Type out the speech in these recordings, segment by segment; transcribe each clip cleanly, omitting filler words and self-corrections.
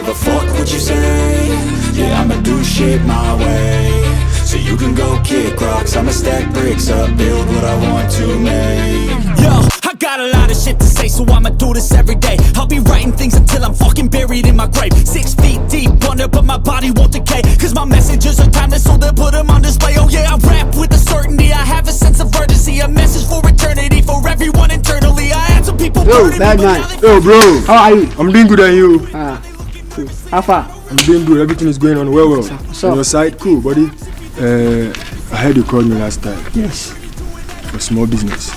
give a fuck what you say. Yeah, I'ma do shit my way. So you can go kick rocks, I'ma stack bricks up, build what I want to make. Yo, I got a lot of shit to say, so I'ma do this every day. I'll be writing things until I'm fucking buried in my grave. 6 feet deep under, but my body won't decay. Cause my messages are timeless, so they'll put them on display. Oh yeah, I rap with a certainty, I have a sense of urgency. A message for eternity, for everyone internally. I had some people Yo, bad man. Yo, bro. How are you? I'm doing good, and you? How far? I'm doing good. Everything is going on well. So, on your side, cool, buddy. I heard you called me last time. Yes. For small business.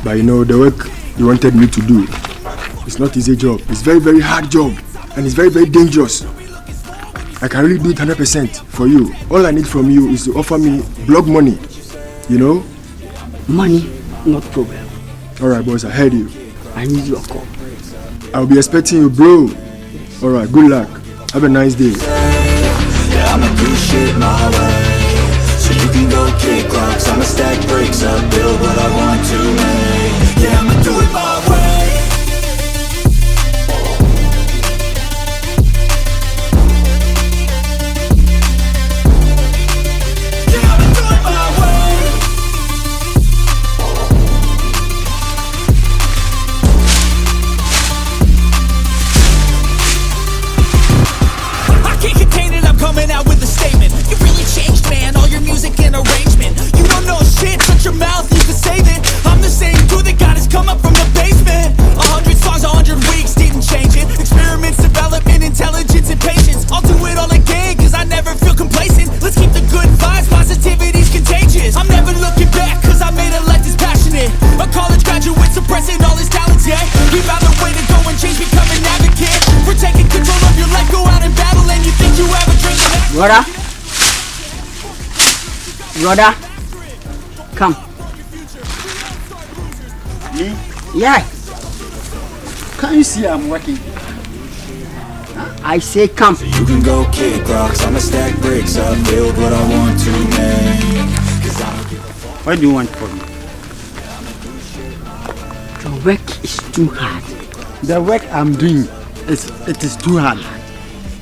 But you know, the work you wanted me to do, it's not easy job. It's very, very hard job. And it's very, very dangerous. I can really do it 100% for you. All I need from you is to offer me blog money. You know? Money, not problem. Alright, boss, I heard you. I need your call. I'll be expecting you, bro. Alright, good luck. Have a nice day. Yeah, I'ma do shit my way. So you can go kick rocks, I'ma stack bricks up, build what I want to make. Yeah, I'ma do it my way. Your mouth, you can save it. I'm the same dude that got his come up from the basement. 100 songs, 100 weeks, didn't change it. Experiments, development, intelligence, and patience. I'll do it all again, cause I never feel complacent. Let's keep the good vibes, positivity's contagious. I'm never looking back, cause I made a life that's passionate. A college graduate suppressing all his talents, yeah. We found a way to go and change, become an advocate. We're taking control of your life, go out and battle, and you think you have a drink. Brother? Come. Me? Yeah. Can you see I'm working? I say come. So you can go kick rocks, I'ma stack bricks up, build what I want to make. Cause I don't give a fuck. What do you want from me? The work is too hard. The work I'm doing, it is too hard.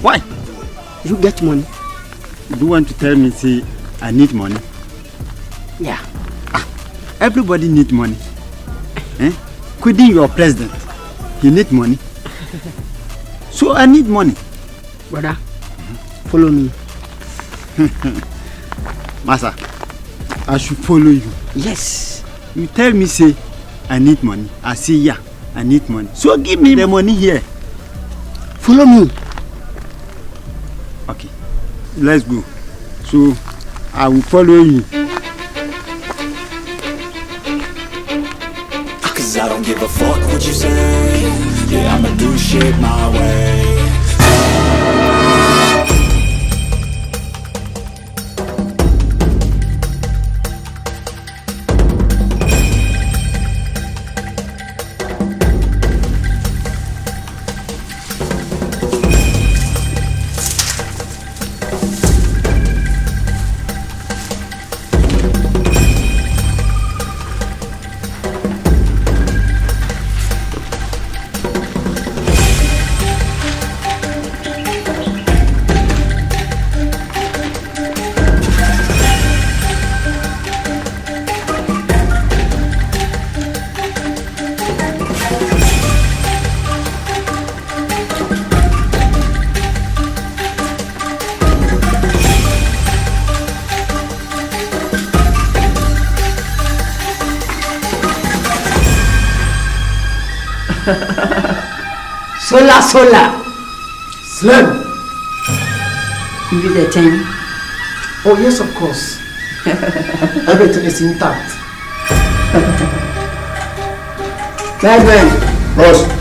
Why? You get money? Do you want to tell me, say, I need money? Yeah. Everybody need money. Including your president. He need money. So I need money. Brother, follow me. Master, I should follow you. Yes. You tell me, say, I need money. I say, yeah, I need money. So give me the money here. Follow me. Okay, let's go. So I will follow you. Cause I don't give a fuck what you say. Yeah, I'ma do shit my way. Sola. Slim. Give you the time. Oh yes, of course. Everything is intact. Bad man. Boss.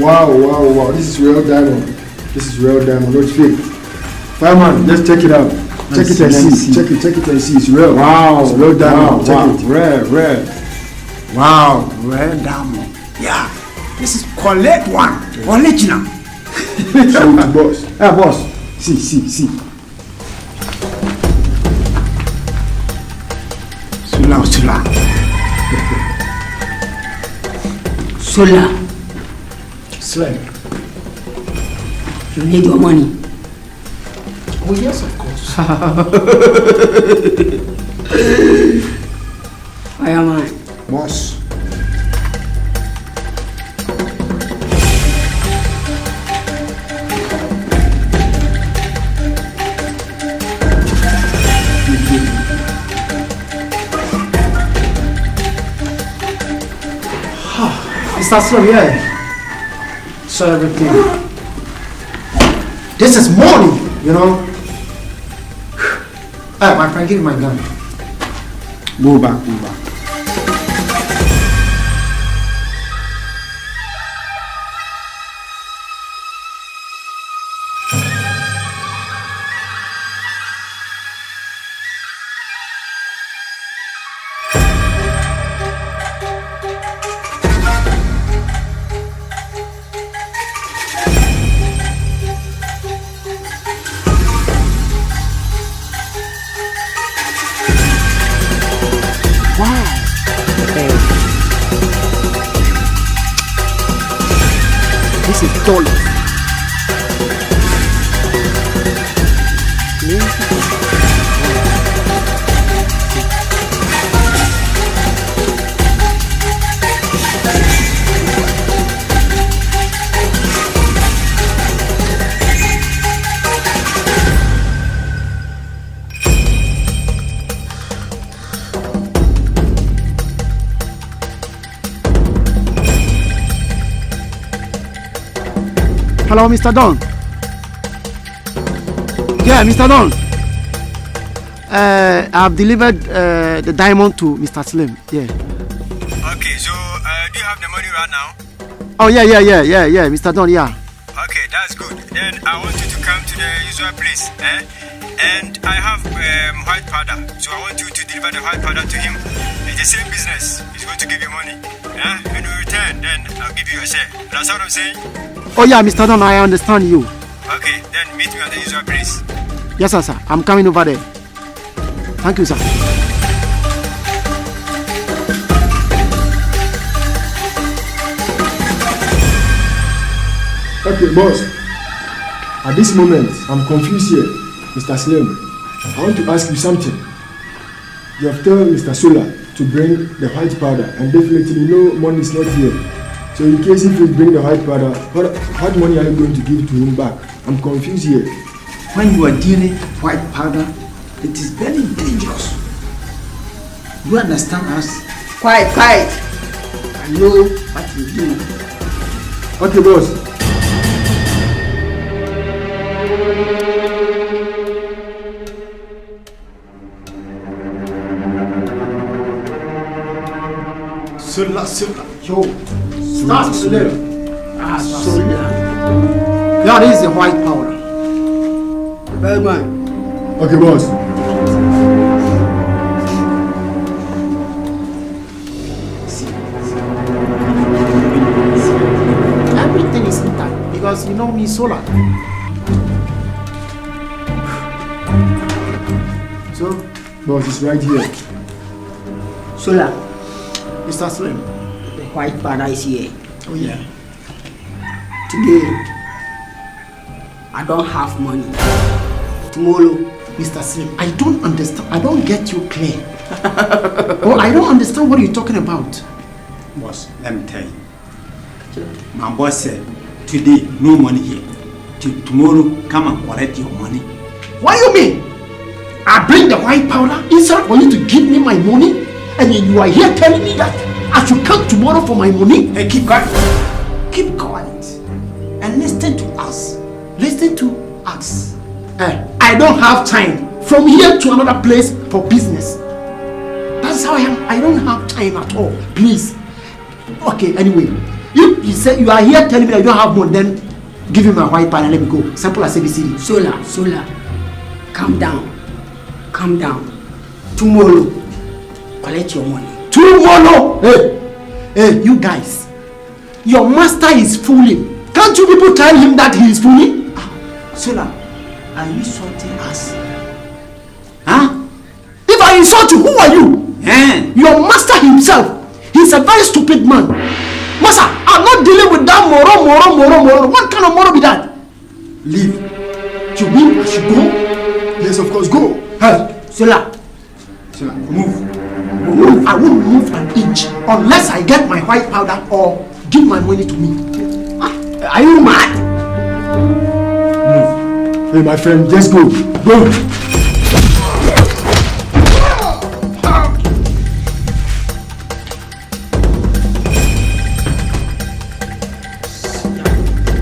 Wow. This is real diamond. No fake. Fireman, just check it out. Check it and see. Check it and see. It's real. Wow. It's real diamond. Wow. Check it. Rare. Wow. Rare diamond. Yeah. This is collect one. Original. Show it to boss. Hey, boss. See. Sula. Sola, Slim. you need your money. Oh, yes, of course. Fireman, Boss. Mr. Slim, yeah. So everything. This is money, you know. Hey, my friend, give me my gun. Go back. this is dollars. Hello, Mr. Don. Yeah, Mr. Don. I've delivered the diamond to Mr. Slim. Yeah. Okay, so do you have the money right now? Oh, yeah, Mr. Don, yeah. Okay, that's good. Then I want you to come to the usual place, and I have white powder, so I want you to deliver the white powder to him. It's the same business. He's going to give you money. When you return, then I'll give you a share. That's what I'm saying? Oh, yeah, Mr. Don, I understand you. Okay, then meet me at the usual place. Yes, sir. I'm coming over there. Thank you, sir. Okay, boss. At this moment, I'm confused here, Mr. Slim. I want to ask you something. You have told Mr. Sola to bring the white powder, and definitely no money is not here. So in case if you bring the white powder, what money are you going to give to him back? I'm confused here. When you are dealing white powder, it is very dangerous. You understand us? Quiet. I know what you do. Okay, boss. Sola. Yo. Start Slim. Sola. Yeah, this is the white powder. Very good. Okay, boss. Everything is intact because you know me, Sola. So, Boss, it's right here. Sola, Mr. Slim. the white powder is here. Oh yeah. Today, I don't have money. Tomorrow, Mr. Slim, I don't understand. I don't get you clear. Oh, I don't understand what you're talking about. Boss, let me tell you. My boss said, today, no money here. Tomorrow, come and collect your money. What do you mean? I bring the white powder instead for you to give me my money, and then you are here telling me that I should come tomorrow for my money? Hey, keep quiet. Keep quiet and listen to us. Listen to us. I don't have time from here to another place for business. That's how I am. I don't have time at all. Please. Okay, anyway. You say you are here telling me that you don't have money, then give me my white powder and let me go. Simple as ABCD. Sola, calm down. Tomorrow, collect your money. Tomorrow! Hey, you guys. Your master is fooling. Can't you people tell him that he is fooling? Sola, are you insulting us? Huh? If I insult you, who are you? Your master himself. He's a very stupid man. Master, I'm not dealing with that moro. What kind of moro be that? Leave. You mean I should go? Yes, of course, go. Hey, Sola. Sola, move. I won't move an inch unless I get my white powder or give my money to me. Are you mad? Move. Hey, my friend, just go. Go.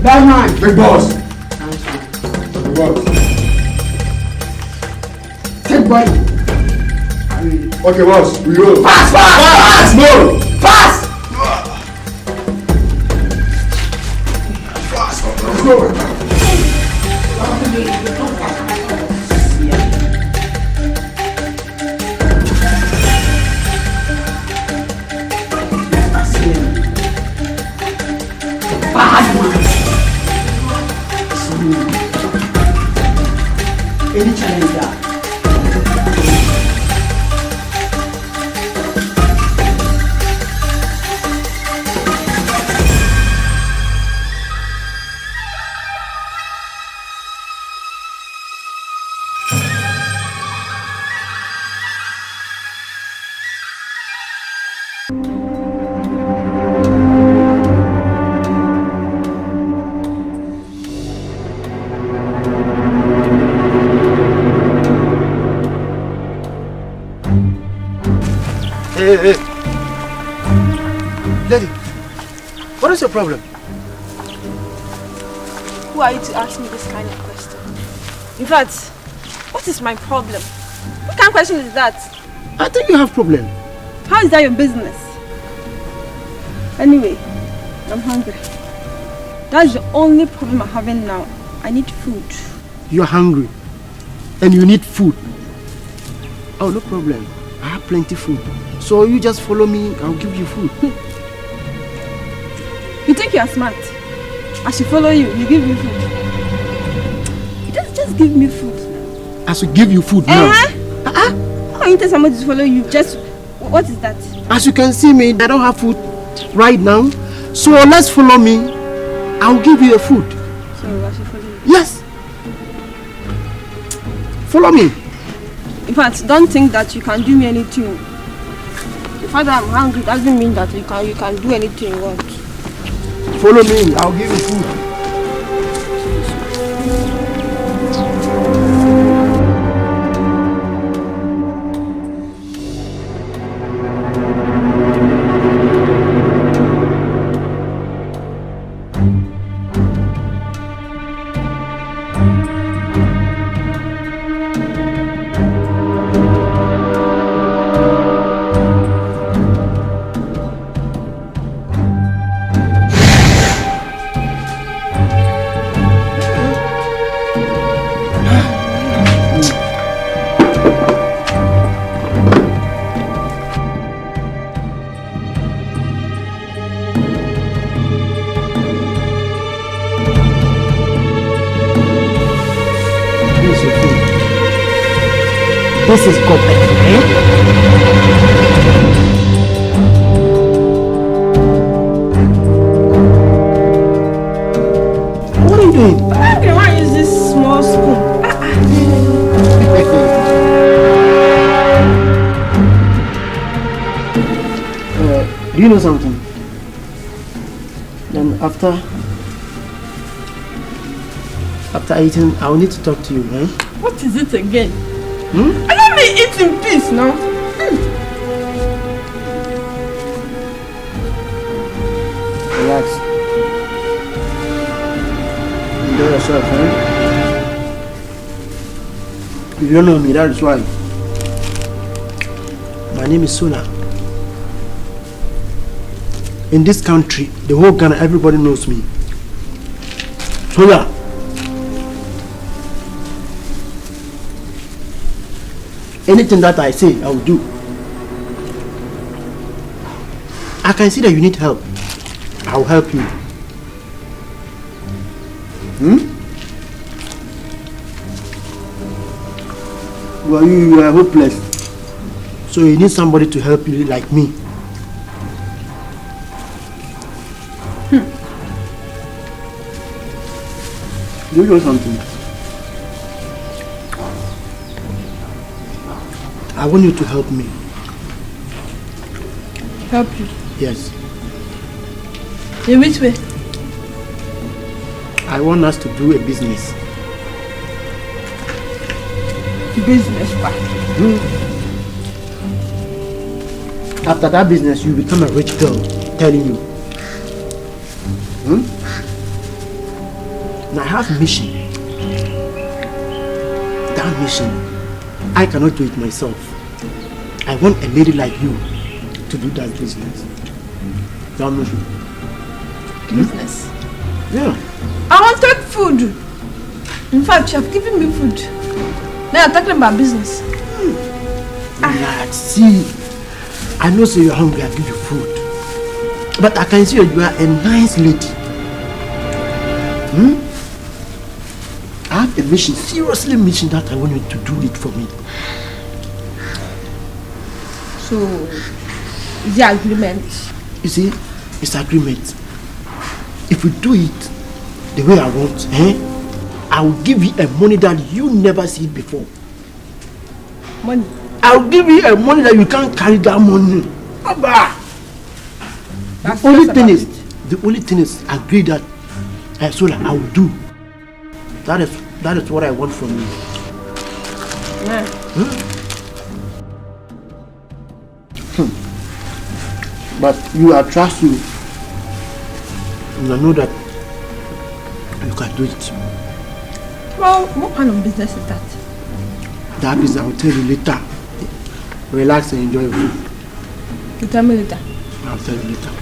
Bad man. Big boss. Big boss. Take body. Okay, boss, we go. Pass! No! Pass! Let's go. Any challenge that? Hey. Lady, what is your problem? Who are you to ask me this kind of question? In fact, what is my problem? What kind of question is that? I think you have problem. How is that your business? Anyway, I'm hungry. That's the only problem I'm having now. I need food. You are hungry and you need food. Oh, no problem. I have plenty food. So you just follow me, I'll give you food. You think you are smart? I should follow you, you give me food. Just give me food. I should give you food now. How you tell somebody to follow you? Just, what is that? As you can see me, I don't have food right now. So let's follow me. I'll give you a food. So I should follow you? Yes. Follow me. In fact, don't think that you can do me anything. The fact that I'm hungry doesn't mean that you can do anything you want. Follow me, I'll give you food. This is copper, eh? What are you doing? Okay, why is this small spoon? Do you know something? Then after eating, I will need to talk to you, eh? What is it again? I let me eat in peace now. Relax. Enjoy yourself, eh? You don't know me, that's why. My name is Suna. In this country, the whole Ghana, everybody knows me. Suna. Anything that I say, I will do. I can see that you need help. I I'll help you. Well, you are hopeless. So you need somebody to help you like me. Do you want something? I want you to help me. Help you? Yes. In which way? I want us to do a business. Business, pa. After that business, you become a rich girl, telling you. Now I have a mission. That mission, I cannot do it myself. I want a lady like you to do that business. That mission. Business? Yeah. I wanted food. In fact, you have given me food. Now you're talking about business. Relax. See, I know so you're hungry, I give you food. But I can see you are a nice lady. I have a mission, seriously mission that I want you to do it for me. So, is the agreement? You see, it's agreement. If we do it the way I want, I will give you a money that you never see before. Money? I will give you a money that you can't carry that money. Abba! The only thing is agree that so that I will do. That is what I want from you. Yeah. But I trust you. And I know that you can do it. Well, what kind of business is that? That business I will tell you later. Relax and enjoy your food. You tell me later. I'll tell you later.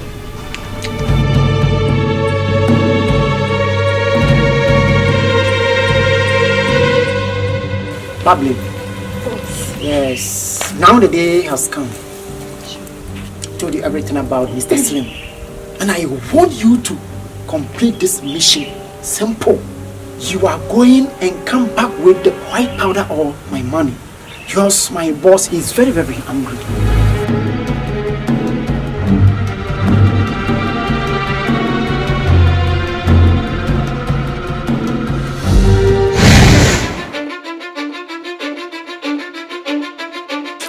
Public. Yes. Now the day has come. I told you everything about Mr. Slim. And I want you to complete this mission. Simple. You are going and come back with the white powder or my money. Yours, my boss, is very, very angry.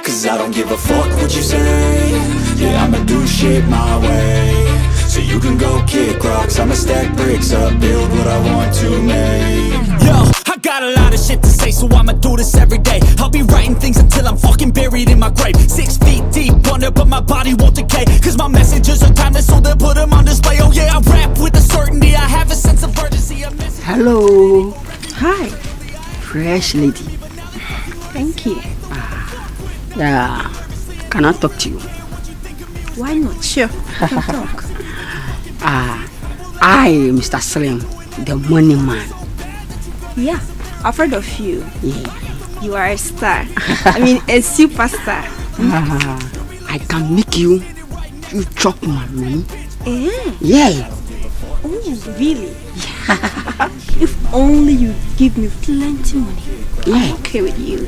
Cause I don't give a fuck what you say. Yeah, I'ma do shit my way. So you can go kick rocks, I'ma stack bricks up, build what I want to make. Yo, I got a lot of shit to say, so I'ma do this every day. I'll be writing things until I'm fucking buried in my grave. 6 feet deep under, but my body won't decay. Cause my messages are timeless, so they'll put them on display. Oh yeah, I rap with a certainty, I have a sense of urgency. Hello. Hi. Fresh lady. Thank you. Yeah. Can I talk to you? Why not? Sure. We can talk. I, Mr. Slim, the money man. Yeah, I've heard of you. Yeah. You are a star. I mean, a superstar. I can make you chop my money. Yeah. Oh, really? If only you give me plenty money. Yeah. I'm okay with you.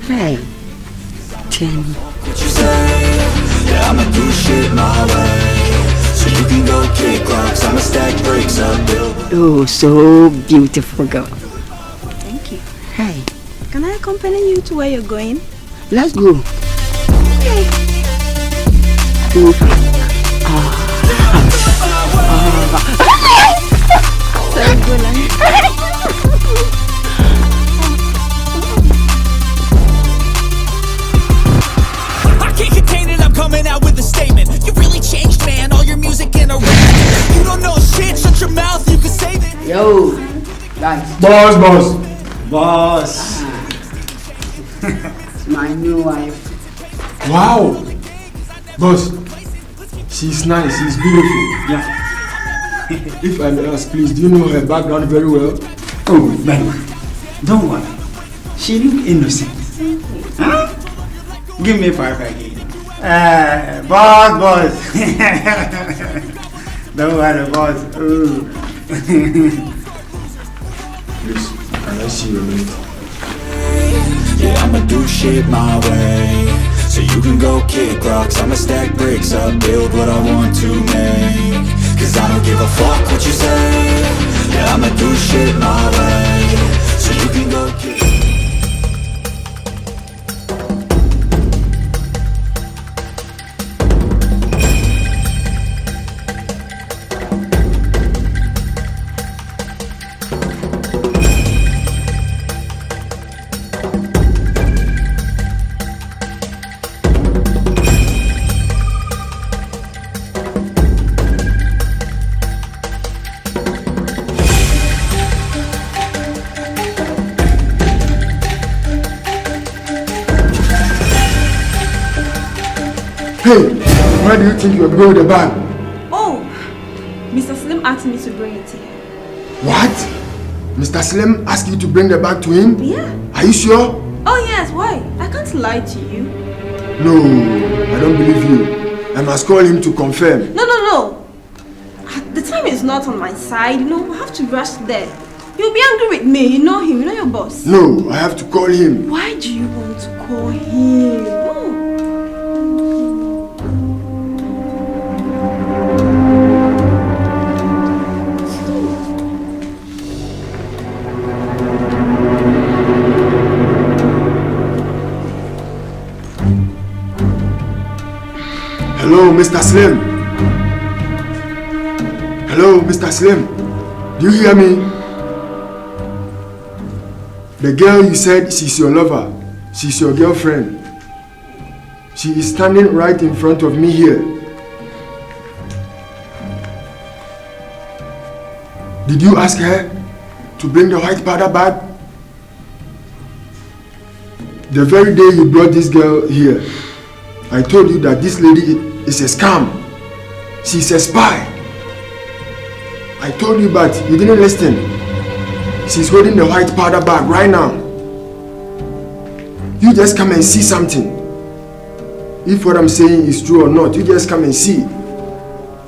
Hey, tell me. What you say? Yeah, I'ma do shit my way. So you can go kick rocks, I'ma stack bricks up, build. Oh, so beautiful girl. Thank you. Hey, Can I accompany you to where you're going? let's go. Okay. Sorry, Golan. I can't contain it, I'm coming out with a statement. You really changed, man, all your music in a rap. You don't know shit, shut your mouth, you can save it. Yo, guys. Boss. It's my new wife. Wow. Boss, she's nice, she's beautiful. Yeah. If I may ask, please, do you know her background very well? Oh, man. Don't worry. She look innocent. Huh? Give me 5 again. Boss. Don't worry, boss. Ooh. Please, can I see your minute? Yeah, I'ma do shit my way, so you can go kick rocks. I'ma stack bricks up, build what I want to make, cause I don't give a fuck what you say. Yeah, I'ma do shit my way, so you can go kick. Hey, why do you think you are going with the bag? Oh, Mr. Slim asked me to bring it here. What? Mr. Slim asked you to bring the bag to him? Yeah. Are you sure? Oh yes, why? I can't lie to you. No, I don't believe you. I must call him to confirm. No. The time is not on my side, you know, I have to rush there. You'll be angry with me, you know him, you know your boss. No, I have to call him. Why do you want to call him? No. Hello, Mr. Slim. Hello, Mr. Slim. Do you hear me? The girl you said she's your lover, she's your girlfriend. She is standing right in front of me here. Did you ask her to bring the white powder bag? The very day you brought this girl here, I told you that this lady is a scam. She's a spy. I told you, but you didn't listen. She's holding the white powder bag right now. You just come and see something. If what I'm saying is true or not, you just come and see.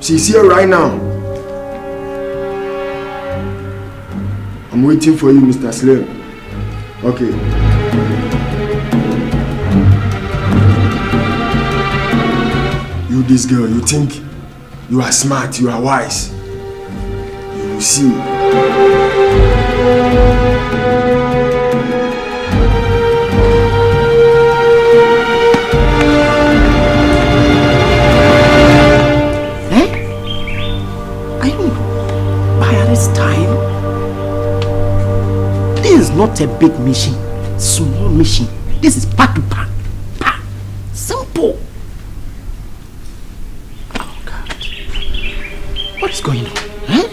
She's here right now. I'm waiting for you, Mr. Slim. Okay. You, this girl, you think you are smart, you are wise. You will see. I know. By this time, this is not a big mission, small mission. This is part to part. Simple. Oh God. What's going on? Huh?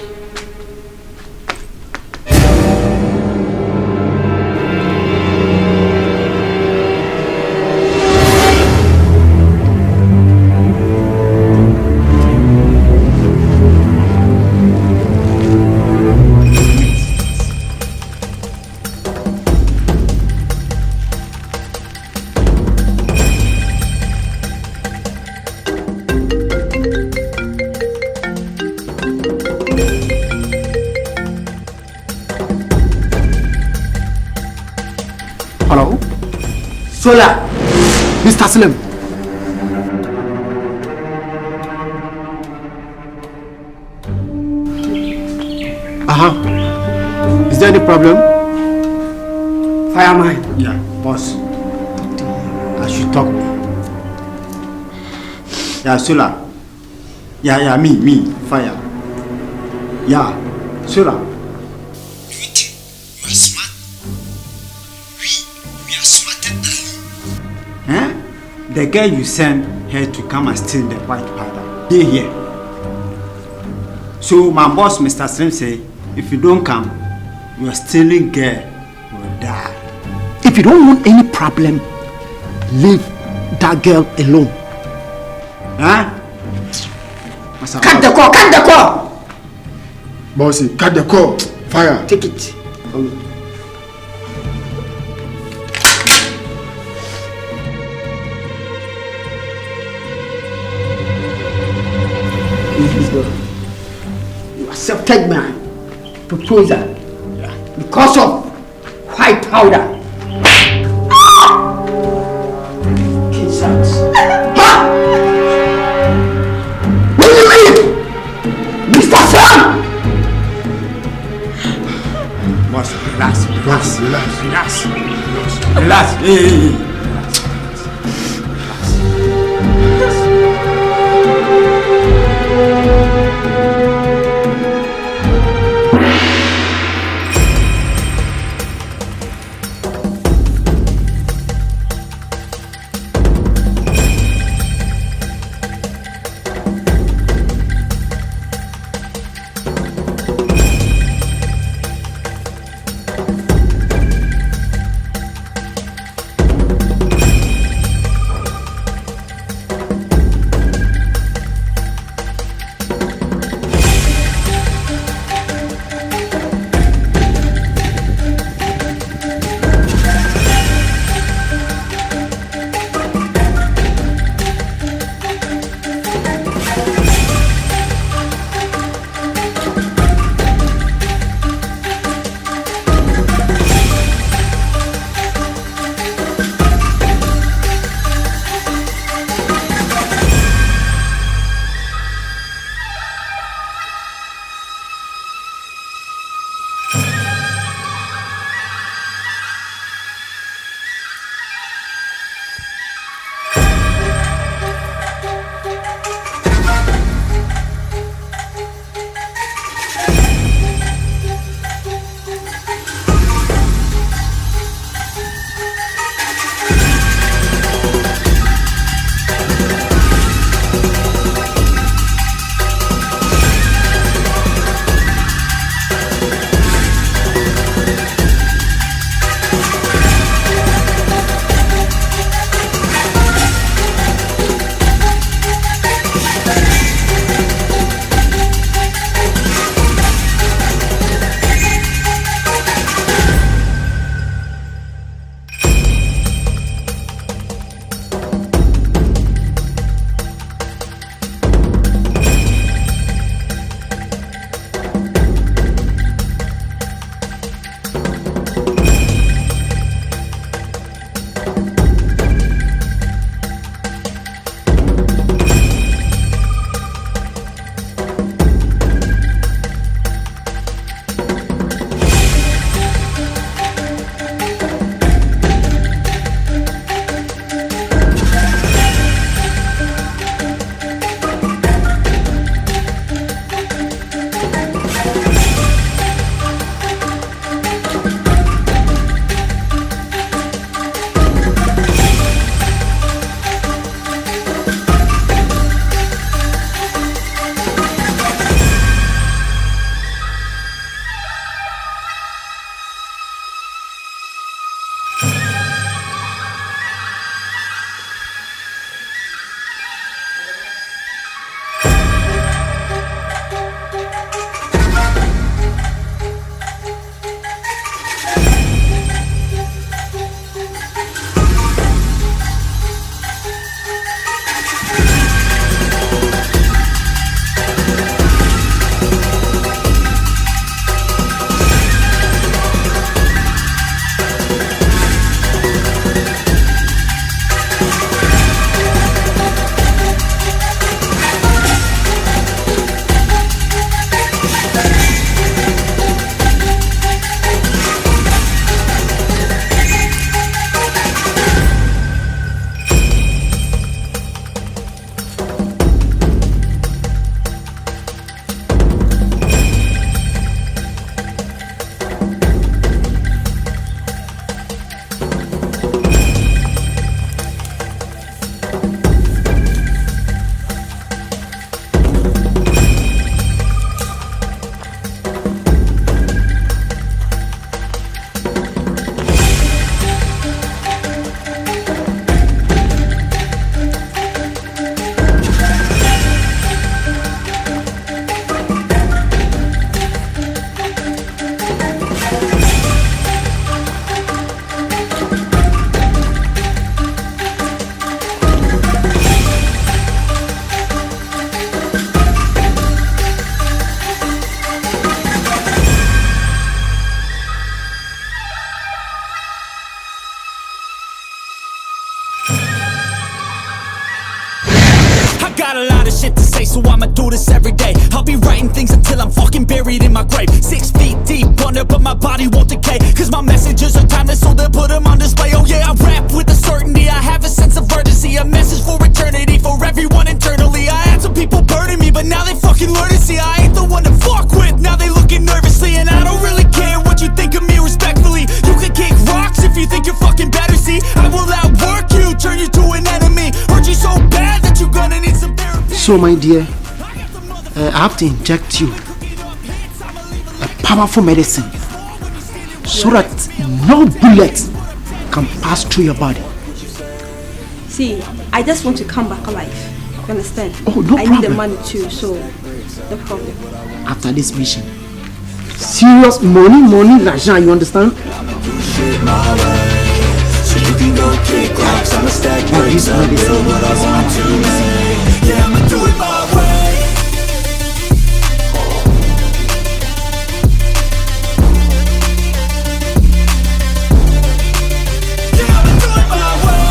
Hello? Sola! Mr. Slim! Is there any problem? Fireman. Yeah, boss. I should talk. Yeah, Sola. Yeah, me, fire. Yeah, Sola. You think you are smart? We are smarter than you. Eh? The girl you sent her to come and steal the white powder, they here. So my boss, Mr. Slim, say, if you don't come, your stealing girl will die. If you don't want any problem, leave that girl alone. Huh? Cut the call! Cut the call! Bossy, cut the call. Fire. Take it. accepted my proposal because of white powder. Kids out. Huh? What do you mean? Mr. Sam! Boss, relax. Hey. I got a lot of shit to say, so I'ma do this every day. I'll be writing things until I'm fucking buried in my grave. 6 feet deep under, but my body won't decay. Cause my messages are timeless, so they'll put them on display. Oh yeah, I rap with a certainty, I have a sense of urgency. A message for eternity, for everyone internally. I had some people burning me, but now they fucking learn to see I ain't the one to fuck with. Now they looking nervously, and I don't really care what you think of me respectfully. You can kick rocks if you think you're fucking better, see. I will outwork you, turn you to an enemy. Hurt you so bad that you're gonna need some therapy. So my dear, I have to inject you a powerful medicine so that no bullet can pass through your body. See, I just want to come back alive. You understand? Oh, no I problem. need the money too, so no problem. After this mission, serious money, Rajan, you understand? Shit my way, so you can go kick rocks. I'ma stack bricks up, build what I want to make. Yeah, I'ma do it my way. Yeah, I'ma do it my way.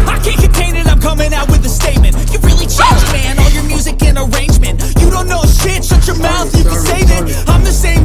I can't contain it, I'm coming out with a statement. You really changed, man, all your music and arrangement. You don't know shit, shut your mouth, you can save it. I'm the same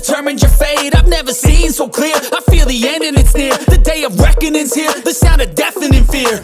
determined your fate. I've never seen so clear. I feel the end and it's near. The day of reckoning's here. The sound of deafening fear.